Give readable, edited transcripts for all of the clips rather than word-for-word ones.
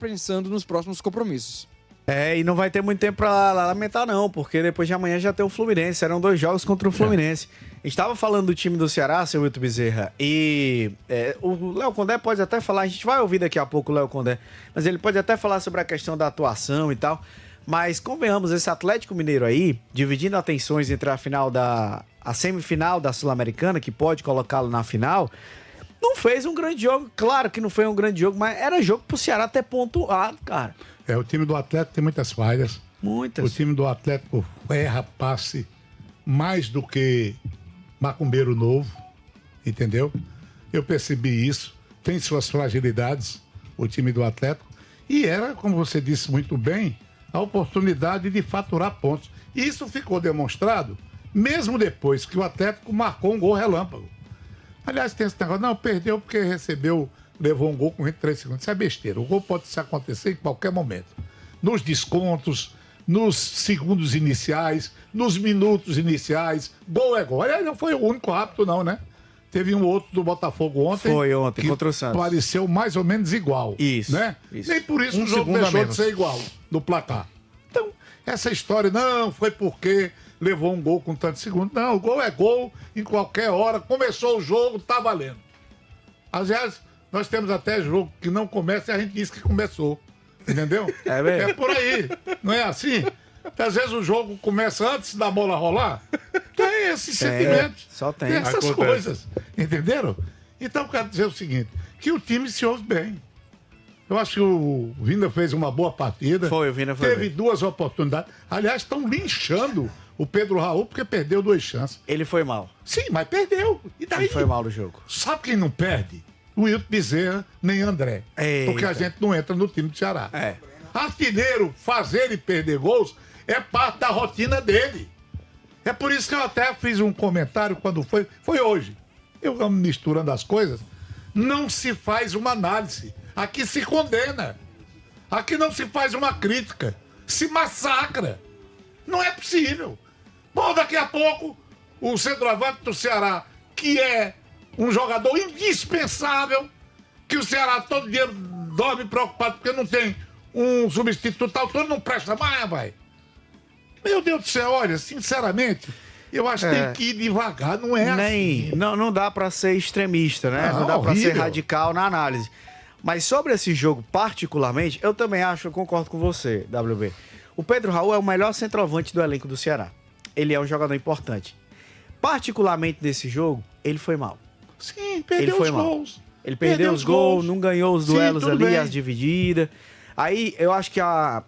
pensando nos próximos compromissos. E não vai ter muito tempo pra lamentar não, porque depois de amanhã já tem o Fluminense, serão 2 jogos contra o Fluminense. A gente tava falando do time do Ceará, seu Wilton Bezerra, e o Léo Condé pode até falar, a gente vai ouvir daqui a pouco o Léo Condé, mas ele pode até falar sobre a questão da atuação e tal, mas convenhamos, esse Atlético Mineiro aí, dividindo atenções entre a semifinal da Sul-Americana, que pode colocá-lo na final, não fez um grande jogo, claro que não foi um grande jogo, mas era jogo pro Ceará ter pontuado, cara. O time do Atlético tem muitas falhas. Muitas. O time do Atlético erra passe mais do que macumbeiro novo, entendeu? Eu percebi isso. Tem suas fragilidades, o time do Atlético. E era, como você disse muito bem, a oportunidade de faturar pontos. E isso ficou demonstrado mesmo depois que o Atlético marcou um gol relâmpago. Aliás, tem esse negócio, não, perdeu porque levou um gol com 23 segundos. Isso é besteira. O gol pode se acontecer em qualquer momento. Nos descontos, nos segundos iniciais, nos minutos iniciais. Gol é gol. Aliás, não foi o único árbitro, não, né? Teve um outro do Botafogo ontem. Foi ontem, contra o Santos. Pareceu mais ou menos igual. Isso. Né? Isso. Nem por isso o jogo deixou de ser igual no placar. Então, essa história, não, foi porque levou um gol com tantos segundos. Não, o gol é gol em qualquer hora. Começou o jogo, tá valendo. Aliás, nós temos até jogo que não começa e a gente diz que começou. Entendeu? É mesmo? É por aí. Não é assim? Às vezes o jogo começa antes da bola rolar. Tem esse sentimento. Só tem. Tem essas Acontece. coisas. Entenderam? Então eu quero dizer o seguinte, que o time se ouve bem. Eu acho que o Vina fez uma boa partida. Foi, o Vina foi Teve bem. 2 oportunidades. Aliás, estão linchando o Pedro Raul porque perdeu 2 chances. Ele foi mal. Sim, mas perdeu. E daí? Ele foi mal no jogo. Sabe quem não perde? O Wilton Bezerra, nem André. Eita. Porque a gente não entra no time do Ceará. É. Artilheiro, fazer e perder gols é parte da rotina dele. É por isso que eu até fiz um comentário quando foi hoje. Eu amo misturando as coisas. Não se faz uma análise. Aqui se condena. Aqui não se faz uma crítica. Se massacra. Não é possível. Bom, daqui a pouco, o centroavante do Ceará, que é um jogador indispensável, que o Ceará todo dia dorme preocupado porque não tem um substituto, todo não presta mais, vai. Meu Deus do céu, olha, sinceramente, eu acho que tem que ir devagar, não é assim. Não dá pra ser extremista, né? Não, Não dá pra ser horrível. radical na análise. Mas sobre esse jogo particularmente, eu também acho, eu concordo com você, WB. O Pedro Raul é o melhor centroavante do elenco do Ceará. Ele é um jogador importante. Particularmente nesse jogo, ele foi mal. Sim, perdeu os gols. Ele perdeu os gols, não ganhou os Sim, duelos tudo ali, bem. as divididas. Aí eu acho que a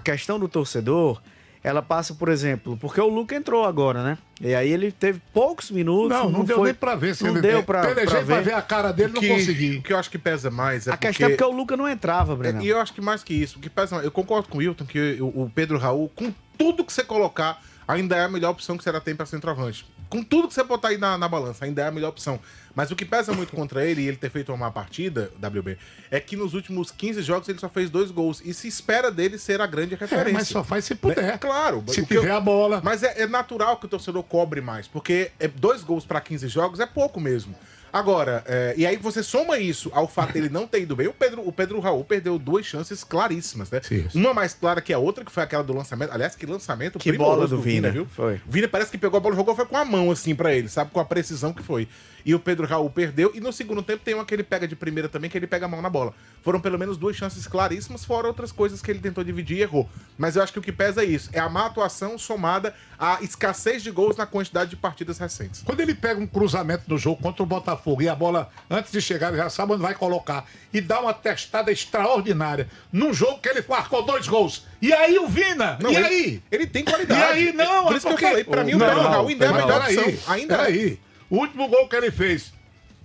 questão do torcedor, ela passa, por exemplo, porque o Luca entrou agora, né? E aí ele teve poucos minutos. Não deu foi, nem pra ver se não ele deu pra pelejei pra ver a cara dele, não consegui. O que eu acho que pesa mais é A questão é porque o Luca não entrava, Breno. E eu acho que mais que isso, o que pesa mais, eu concordo com o Wilton que o Pedro Raul, com tudo que você colocar, ainda é a melhor opção que o Ceará tem pra centroavante. Com tudo que você botar aí na balança, ainda é a melhor opção. Mas o que pesa muito contra ele, e ele ter feito uma má partida, WB, é que nos últimos 15 jogos ele só fez 2 gols. E se espera dele ser a grande referência. Mas só faz se puder. Claro. Se o que eu- tiver a bola. Mas é natural que o torcedor cobre mais, porque 2 gols pra 15 jogos é pouco mesmo. Agora, e aí você soma isso ao fato dele não ter ido bem. O Pedro Raul perdeu 2 chances claríssimas, né? Isso. Uma mais clara que a outra, que foi aquela do lançamento. Aliás, que lançamento Que primoroso bola do Vina, viu? foi. O Vina parece que pegou a bola e jogou foi com a mão, assim, pra ele, sabe? Com a precisão que foi. E o Pedro Raul perdeu. E no segundo tempo tem uma que ele pega de primeira também, que ele pega a mão na bola. Foram pelo menos 2 chances claríssimas, fora outras coisas que ele tentou dividir e errou. Mas eu acho que o que pesa é isso. É a má atuação somada à escassez de gols na quantidade de partidas recentes. Quando ele pega um cruzamento no jogo contra o Botafogo e a bola, antes de chegar, ele já sabe onde vai colocar e dá uma testada extraordinária num jogo que ele marcou 2 gols. E aí o Vina? Não, e ele- aí? Ele tem qualidade. E aí, não, Por isso que eu porque- falei, pra mim o Não, Pedro Raul ainda é a mas melhor peraí, opção. Ainda é. peraí. O último gol que ele fez,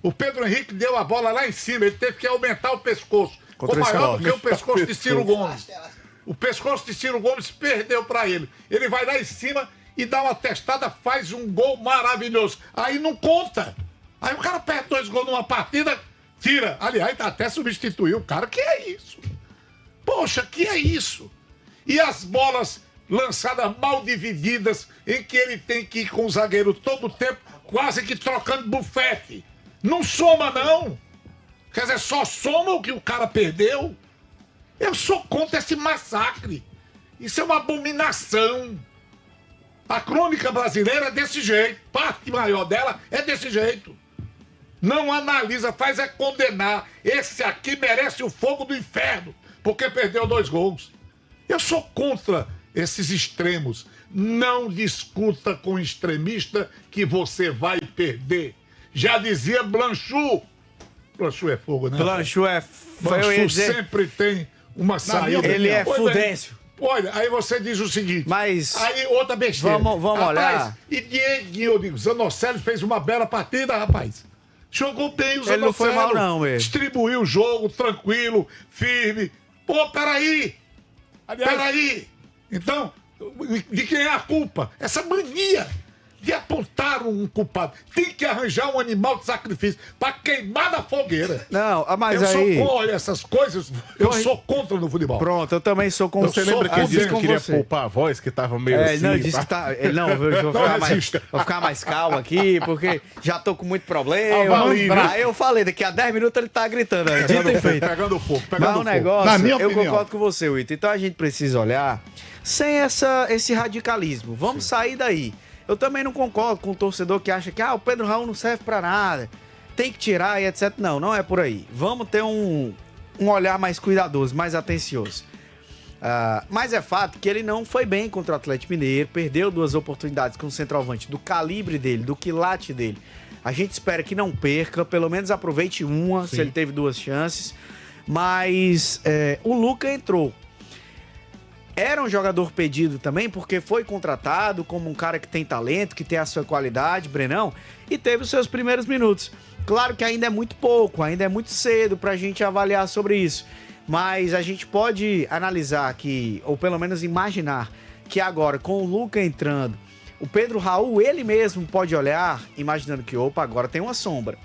o Pedro Henrique deu a bola lá em cima, ele teve que aumentar o pescoço. Contra Ficou o maior Sport. do que o pescoço de Ciro Gomes. O pescoço de Ciro Gomes perdeu pra ele. Ele vai lá em cima e dá uma testada, faz um gol maravilhoso. Aí não conta. Aí o cara perde 2 gols numa partida, tira. Aliás, até substituiu o cara. Que é isso? Poxa, que é isso? E as bolas lançadas mal divididas, em que ele tem que ir com o zagueiro todo o tempo, quase que trocando bufete. Não soma, não. Quer dizer, só soma o que o cara perdeu. Eu sou contra esse massacre. Isso é uma abominação. A crônica brasileira é desse jeito. Parte maior dela é desse jeito. Não analisa, faz é condenar. Esse aqui merece o fogo do inferno, porque perdeu 2 gols. Eu sou contra esses extremos. Não discuta com extremista que você vai perder. Já dizia Blanchot. Blanchot é fogo, né? Blanchot Blanchot sempre tem uma saída. Ele é Pois bem, fudêncio. olha, aí você diz o seguinte. Mas Aí outra besteira. Vamos rapaz, olhar. E Dieguinho, eu digo, Zanocelo fez uma bela partida, rapaz. Jogou bem o Zanocelo. Ele não foi mal, não, mesmo. Distribuiu o jogo, tranquilo, firme. Pô, peraí. Peraí. Então, de quem é a culpa? Essa mania de apontar um culpado. Tem que arranjar um animal de sacrifício pra queimar na fogueira. Não, mas eu aí... olha, essas coisas, eu sou contra no futebol. Pronto, eu também sou com Você lembra que ele disse que com queria você. poupar a voz, que tava meio assim? Não, disse que tá. Não, eu vou ficar mais calmo aqui, porque já tô com muito problema. Avalie, né? Aí eu falei, daqui a 10 minutos ele tá gritando. Dito e feito. Pegando fogo, Mas pegando o fogo. negócio, Na minha eu opinião. concordo com você, Wito. Então a gente precisa olhar sem esse radicalismo. Vamos sair daí. Eu também não concordo com o torcedor que acha que o Pedro Raul não serve pra nada, tem que tirar e etc. Não, não é por aí. Vamos ter um olhar mais cuidadoso, mais atencioso. Mas é fato que ele não foi bem contra o Atlético Mineiro, perdeu 2 oportunidades com o centroavante do calibre dele, do quilate dele. A gente espera que não perca, pelo menos aproveite uma, se ele teve 2 chances. Mas o Luca entrou. Era um jogador pedido também, porque foi contratado como um cara que tem talento, que tem a sua qualidade, Brenão, e teve os seus primeiros minutos. Claro que ainda é muito pouco, ainda é muito cedo pra gente avaliar sobre isso, mas a gente pode analisar que, ou pelo menos imaginar, que agora, com o Luca entrando, o Pedro Raul, ele mesmo pode olhar, imaginando que, opa, agora tem uma sombra.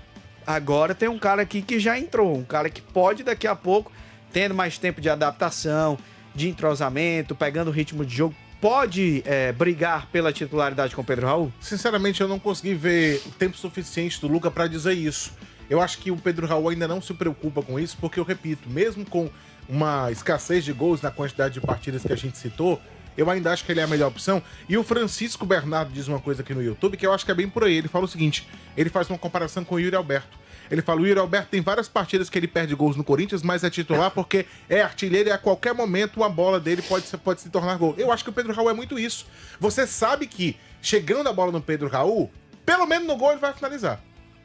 Agora tem um cara aqui que já entrou, um cara que pode daqui a pouco, tendo mais tempo de adaptação, de entrosamento, pegando o ritmo de jogo, pode brigar pela titularidade com o Pedro Raul? Sinceramente, eu não consegui ver o tempo suficiente do Luca pra dizer isso. Eu acho que o Pedro Raul ainda não se preocupa com isso, porque eu repito, mesmo com uma escassez de gols na quantidade de partidas que a gente citou, eu ainda acho que ele é a melhor opção. E o Francisco Bernardo diz uma coisa aqui no YouTube que eu acho que é bem por aí. Ele fala o seguinte, ele faz uma comparação com o Yuri Alberto. Ele fala, o Yuri Alberto tem várias partidas que ele perde gols no Corinthians, mas é titular porque é artilheiro e a qualquer momento a bola dele pode se tornar gol. Eu acho que o Pedro Raul é muito isso. Você sabe que, chegando a bola no Pedro Raul, pelo menos no gol ele vai finalizar.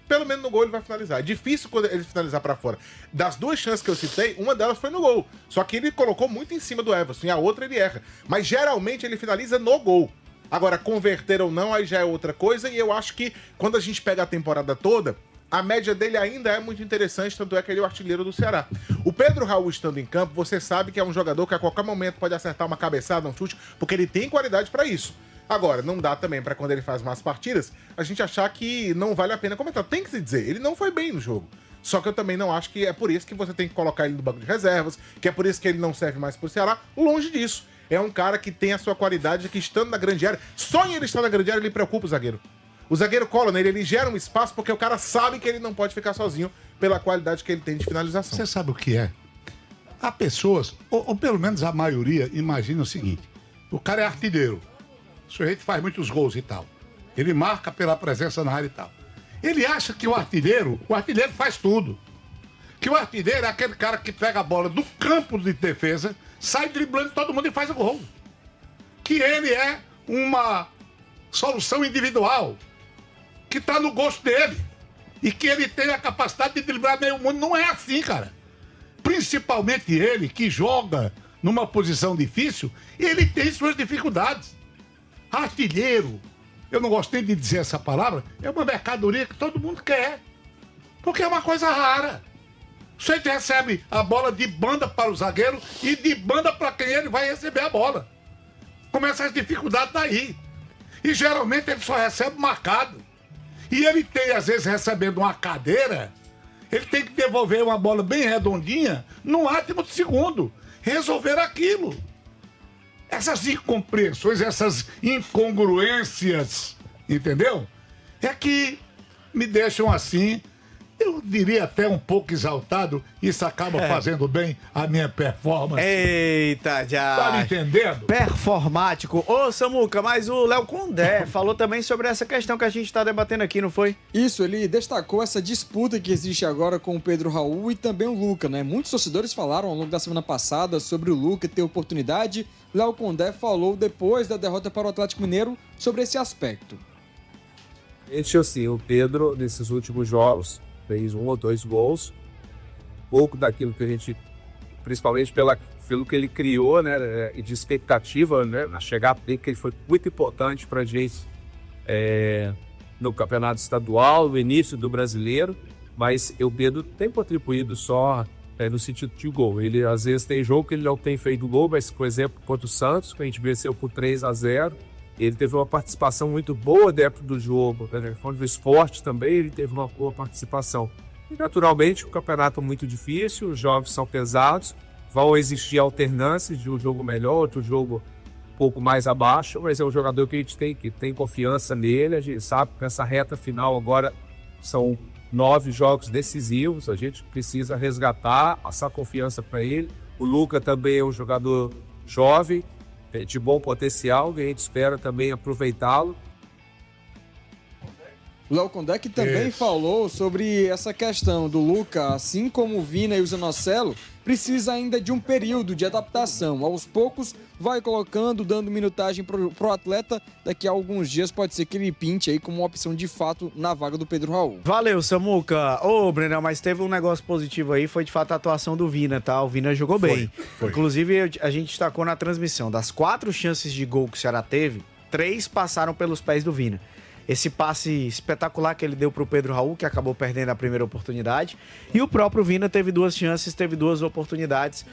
Pelo menos no gol ele vai finalizar. É difícil quando ele finalizar pra fora. Das 2 chances que eu citei, uma delas foi no gol. Só que ele colocou muito em cima do Everson e a outra ele erra. Mas geralmente ele finaliza no gol. Agora, converter ou não, aí já é outra coisa. E eu acho que quando a gente pega a temporada toda, a média dele ainda é muito interessante, tanto é que ele é o artilheiro do Ceará. O Pedro Raul estando em campo, você sabe que é um jogador que a qualquer momento pode acertar uma cabeçada, um chute, porque ele tem qualidade pra isso. Agora, não dá também pra quando ele faz más partidas, a gente achar que não vale a pena comentar. Tem que se dizer, ele não foi bem no jogo. Só que eu também não acho que é por isso que você tem que colocar ele no banco de reservas, que é por isso que ele não serve mais pro Ceará. Longe disso. É um cara que tem a sua qualidade, que estando na grande área, só em ele estar na grande área, ele preocupa o zagueiro. O zagueiro cola nele, ele gera um espaço porque o cara sabe que ele não pode ficar sozinho pela qualidade que ele tem de finalização. Você sabe o que é? Há pessoas, ou pelo menos a maioria, imagina o seguinte: o cara é artilheiro, o sujeito faz muitos gols e tal, ele marca pela presença na área e tal. Ele acha que o artilheiro faz tudo. Que o artilheiro é aquele cara que pega a bola do campo de defesa, sai driblando todo mundo e faz o gol. Que ele é uma solução individual, que tá no gosto dele. E que ele tem a capacidade de driblar meio mundo. Não é assim, cara. Principalmente ele, que joga numa posição difícil, ele tem suas dificuldades. Artilheiro, eu não gostei de dizer essa palavra, é uma mercadoria que todo mundo quer. Porque é uma coisa rara. Você recebe a bola de banda para o zagueiro e de banda para quem ele vai receber a bola. Começa as dificuldades daí. E geralmente ele só recebe marcado. E ele tem, às vezes, recebendo uma cadeira, ele tem que devolver uma bola bem redondinha no átimo de segundo. Resolver aquilo. Essas incompreensões, essas incongruências, entendeu? É que me deixam assim, eu diria até um pouco exaltado, isso acaba fazendo bem a minha performance. Eita, já. Tá me entendendo? Performático. Ô, Samuca, mas o Léo Condé falou também sobre essa questão que a gente tá debatendo aqui, não foi? Isso, ele destacou essa disputa que existe agora com o Pedro Raul e também o Luca, né? Muitos torcedores falaram ao longo da semana passada sobre o Luca ter oportunidade. Léo Condé falou depois da derrota para o Atlético Mineiro sobre esse aspecto. Assim, o Pedro, nesses últimos jogos, fez 1 ou 2 gols. Pouco daquilo que a gente, principalmente pelo que ele criou, né, de expectativa, né, a chegada dele, que ele foi muito importante para a gente no campeonato estadual, no início do brasileiro. Mas o Pedro tem contribuído só no sentido de gol. Ele, às vezes, tem jogo que ele não tem feito gol, mas, por exemplo, contra o Santos, que a gente venceu por 3-0. Ele teve uma participação muito boa dentro do jogo. Né? Contra o Sport também, ele teve uma boa participação. E, naturalmente, o campeonato é muito difícil, os jogos são pesados, vão existir alternâncias de um jogo melhor, outro jogo um pouco mais abaixo, mas é um jogador que a gente tem confiança nele. A gente sabe que essa reta final agora são 9 jogos decisivos, a gente precisa resgatar essa confiança para ele. O Luca também é um jogador jovem, de bom potencial, e a gente espera também aproveitá-lo. Léo Condé que também falou sobre essa questão do Luca, assim como o Vina e o Zanocelo, precisa ainda de um período de adaptação. Aos poucos, vai colocando, dando minutagem pro atleta. Daqui a alguns dias pode ser que ele pinte aí como uma opção de fato na vaga do Pedro Raul. Valeu, Samuca. Ô, Brenão, mas teve um negócio positivo aí, foi de fato a atuação do Vina, tá? O Vina jogou bem. Foi. Inclusive, a gente destacou na transmissão, das 4 chances de gol que o Ceará teve, 3 passaram pelos pés do Vina. Esse passe espetacular que ele deu pro Pedro Raul, que acabou perdendo a primeira oportunidade. E o próprio Vina teve 2 chances, teve 2 oportunidades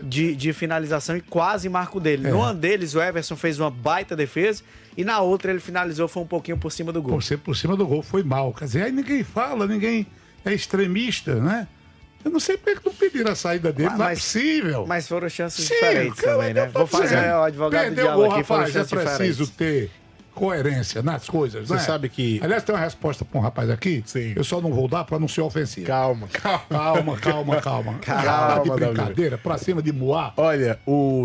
de finalização e quase marco dele. Numa deles, o Everson fez uma baita defesa e na outra ele finalizou, foi um pouquinho por cima do gol. Por cima do gol, foi mal. Quer dizer, aí ninguém fala, ninguém é extremista, né? Eu não sei porque não pediram a saída dele, não é possível. Mas foram chances diferentes também, né? Vou fazer o advogado do diabo aqui, foram chances diferentes. É preciso ter coerência nas coisas, Você né? sabe que... Aliás, tem uma resposta para um rapaz aqui. Sim. Eu só não vou dar para não ser ofensivo. Calma. Calma, de brincadeira, para cima de Moá. Olha,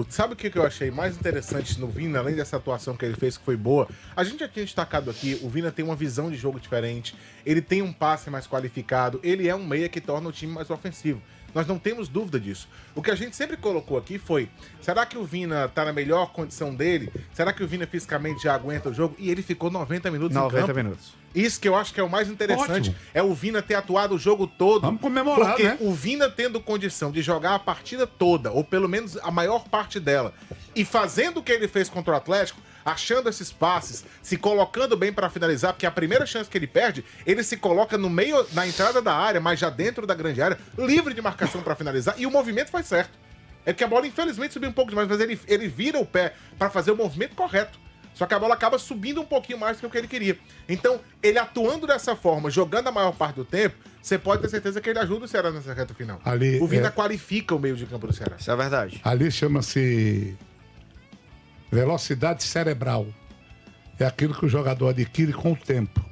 sabe o que eu achei mais interessante no Vina, além dessa atuação que ele fez, que foi boa? A gente já tinha destacado aqui, o Vina tem uma visão de jogo diferente, ele tem um passe mais qualificado, ele é um meia que torna o time mais ofensivo. Nós não temos dúvida disso. O que a gente sempre colocou aqui foi, será que o Vina tá na melhor condição dele? Será que o Vina fisicamente já aguenta o jogo? E ele ficou 90 minutos em campo. 90 minutos. Isso que eu acho que é o mais interessante. Ótimo. É o Vina ter atuado o jogo todo. Vamos comemorar, porque né? o Vina tendo condição de jogar a partida toda, ou pelo menos a maior parte dela, e fazendo o que ele fez contra o Atlético, achando esses passes, se colocando bem pra finalizar, porque a primeira chance que ele perde, ele se coloca no meio, na entrada da área, mas já dentro da grande área, livre de marcação pra finalizar, e o movimento foi certo. É que a bola, infelizmente, subiu um pouco demais, mas ele vira o pé pra fazer o movimento correto. Só que a bola acaba subindo um pouquinho mais do que o que ele queria. Então, ele atuando dessa forma, jogando a maior parte do tempo, você pode ter certeza que ele ajuda o Ceará nessa reta final. O Vina qualifica o meio de campo do Ceará. Isso é verdade. Ali chama-se velocidade cerebral. É aquilo que o jogador adquire com o tempo.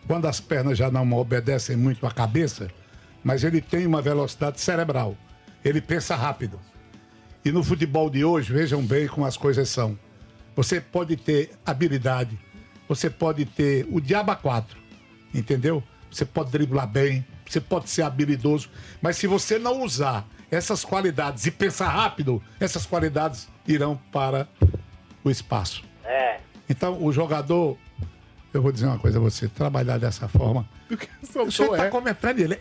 Quando as pernas já não obedecem muito à cabeça, mas ele tem uma velocidade cerebral. Ele pensa rápido. E no futebol de hoje, vejam bem como as coisas são. Você pode ter habilidade, você pode ter o diabo a 4, entendeu? Você pode driblar bem, você pode ser habilidoso, mas se você não usar essas qualidades e pensar rápido, essas qualidades irão para o espaço. Então, o jogador, eu vou dizer uma coisa a você, trabalhar dessa forma, você está comentando ele,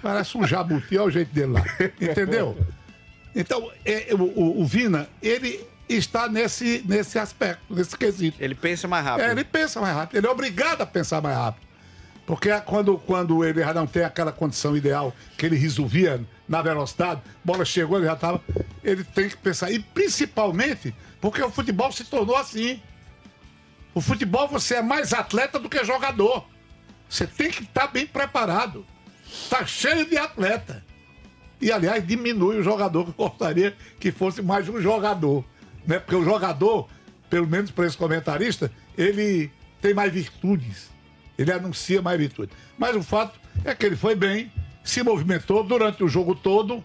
parece um jabuti, olha o jeito dele lá, entendeu? Então, o Vina, ele está nesse aspecto, nesse quesito. Ele pensa mais rápido. Ele pensa mais rápido, ele é obrigado a pensar mais rápido. Porque quando ele já não tem aquela condição ideal que ele resolvia na velocidade, bola chegou, ele já estava... Ele tem que pensar, e principalmente porque o futebol se tornou assim. O futebol, você é mais atleta do que jogador. Você tem que estar bem preparado. Está cheio de atleta. E, aliás, diminui o jogador, que eu gostaria que fosse mais um jogador. Né? Porque o jogador, pelo menos para esse comentarista, ele tem mais virtudes. Ele anuncia mais virtude. Mas o fato é que ele foi bem, se movimentou durante o jogo todo,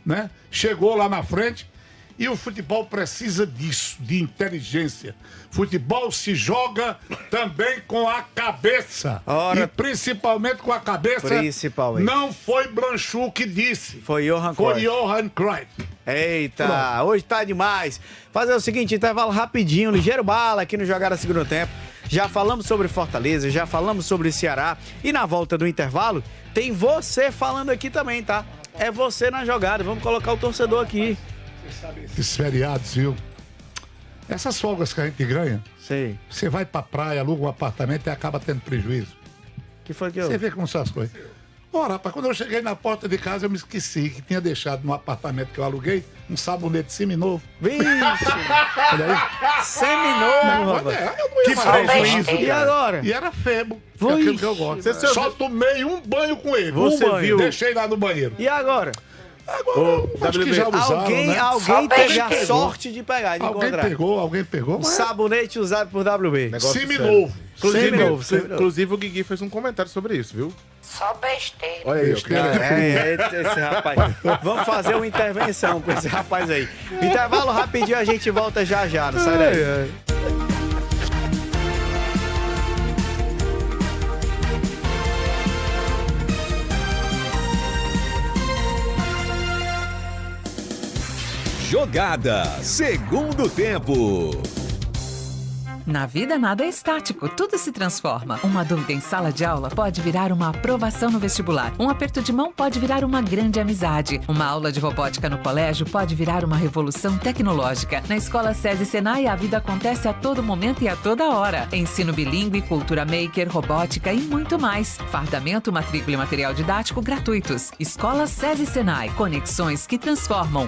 né? Chegou lá na frente. E o futebol precisa disso, de inteligência. Futebol se joga também com a cabeça. Ora, e principalmente com a cabeça. Principalmente. Não foi Blanchot que disse. Foi Johan Foi Cruyff. Johan Cruyff. Eita, Pronto. hoje tá demais. Fazer o seguinte, intervalo rapidinho, ligeiro bala aqui no Jogada Segundo Tempo. Já falamos sobre Fortaleza, já falamos sobre Ceará. E na volta do intervalo, tem você falando aqui também, tá? É você na jogada. Vamos colocar o torcedor aqui. Esses feriados, viu? Essas folgas que a gente ganha, Sei. você vai pra praia, aluga um apartamento e acaba tendo prejuízo. Que foi que eu... Você vê como são as coisas. Ora, rapaz, quando eu cheguei na porta de casa, eu me esqueci que tinha deixado no apartamento que eu aluguei um sabonete seminovo. Vixe, Olha aí. seminovo, rapaz. Eu não ia mais. E agora? E era febo, que é Ui. aquilo que eu gosto. Só tomei um banho com ele. Você viu? Deixei lá no banheiro. E agora? Agora, acho que já usaram, Alguém, né? alguém teve a sorte de pegar, de Alguém encontrar. pegou, Um mas sabonete usado por WB. Negócio seminovo. Seminovo. Inclusive o Guigui fez um comentário sobre isso, viu? Só besteira. Olha aí, Esse rapaz. Vamos fazer uma intervenção com esse rapaz aí. Intervalo rapidinho, a gente volta já já. Não sai daí. Jogada Segundo Tempo. Na vida nada é estático, tudo se transforma. Uma dúvida em sala de aula pode virar uma aprovação no vestibular. Um aperto de mão pode virar uma grande amizade. Uma aula de robótica no colégio pode virar uma revolução tecnológica. Na escola SESI Senai a vida acontece a todo momento e a toda hora. Ensino bilíngue, cultura maker, robótica e muito mais. Fardamento, matrícula e material didático gratuitos. Escola SESI Senai, conexões que transformam.